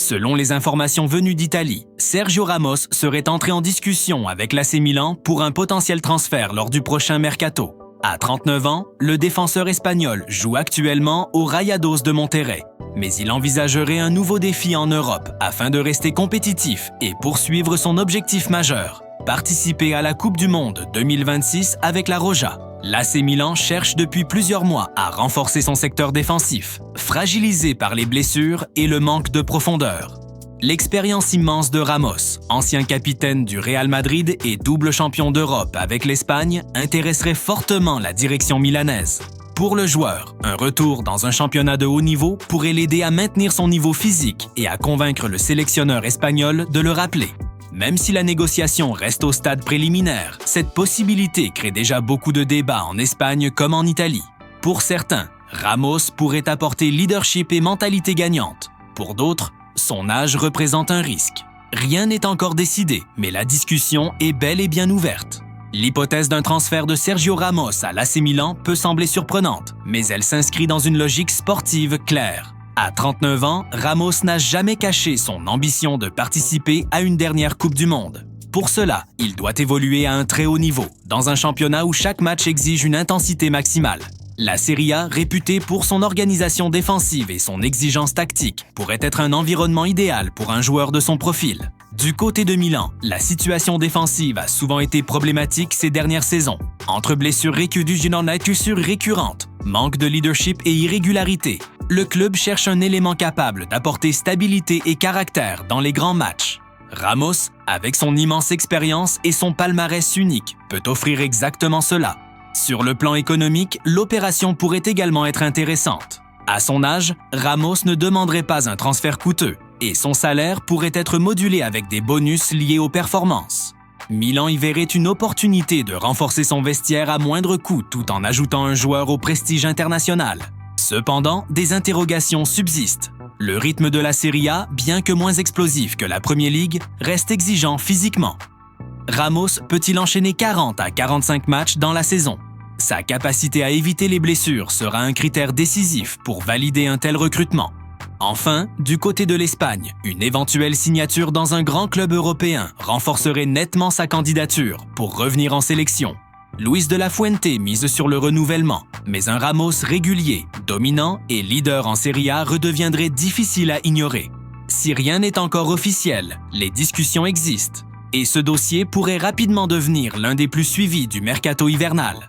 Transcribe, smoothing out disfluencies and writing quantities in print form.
Selon les informations venues d'Italie, Sergio Ramos serait entré en discussion avec l'AC Milan pour un potentiel transfert lors du prochain mercato. À 39 ans, le défenseur espagnol joue actuellement au Rayados de Monterrey, mais il envisagerait un nouveau défi en Europe afin de rester compétitif et poursuivre son objectif majeur, participer à la Coupe du Monde 2026 avec la Roja. L'AC Milan cherche depuis plusieurs mois à renforcer son secteur défensif, fragilisé par les blessures et le manque de profondeur. L'expérience immense de Ramos, ancien capitaine du Real Madrid et double champion d'Europe avec l'Espagne, intéresserait fortement la direction milanaise. Pour le joueur, un retour dans un championnat de haut niveau pourrait l'aider à maintenir son niveau physique et à convaincre le sélectionneur espagnol de le rappeler. Même si la négociation reste au stade préliminaire, cette possibilité crée déjà beaucoup de débats en Espagne comme en Italie. Pour certains, Ramos pourrait apporter leadership et mentalité gagnante. Pour d'autres, son âge représente un risque. Rien n'est encore décidé, mais la discussion est bel et bien ouverte. L'hypothèse d'un transfert de Sergio Ramos à l'AC Milan peut sembler surprenante, mais elle s'inscrit dans une logique sportive claire. À 39 ans, Ramos n'a jamais caché son ambition de participer à une dernière Coupe du Monde. Pour cela, il doit évoluer à un très haut niveau, dans un championnat où chaque match exige une intensité maximale. La Serie A, réputée pour son organisation défensive et son exigence tactique, pourrait être un environnement idéal pour un joueur de son profil. Du côté de Milan, la situation défensive a souvent été problématique ces dernières saisons. Entre blessures récurrentes, manque de leadership et irrégularité, le club cherche un élément capable d'apporter stabilité et caractère dans les grands matchs. Ramos, avec son immense expérience et son palmarès unique, peut offrir exactement cela. Sur le plan économique, l'opération pourrait également être intéressante. À son âge, Ramos ne demanderait pas un transfert coûteux et son salaire pourrait être modulé avec des bonus liés aux performances. Milan y verrait une opportunité de renforcer son vestiaire à moindre coût tout en ajoutant un joueur au prestige international. Cependant, des interrogations subsistent. Le rythme de la Serie A, bien que moins explosif que la Premier League, reste exigeant physiquement. Ramos peut-il enchaîner 40 à 45 matchs dans la saison? Sa capacité à éviter les blessures sera un critère décisif pour valider un tel recrutement. Enfin, du côté de l'Espagne, une éventuelle signature dans un grand club européen renforcerait nettement sa candidature pour revenir en sélection. Luis de la Fuente mise sur le renouvellement, mais un Ramos régulier, dominant et leader en Serie A redeviendrait difficile à ignorer. Si rien n'est encore officiel, les discussions existent, et ce dossier pourrait rapidement devenir l'un des plus suivis du mercato hivernal.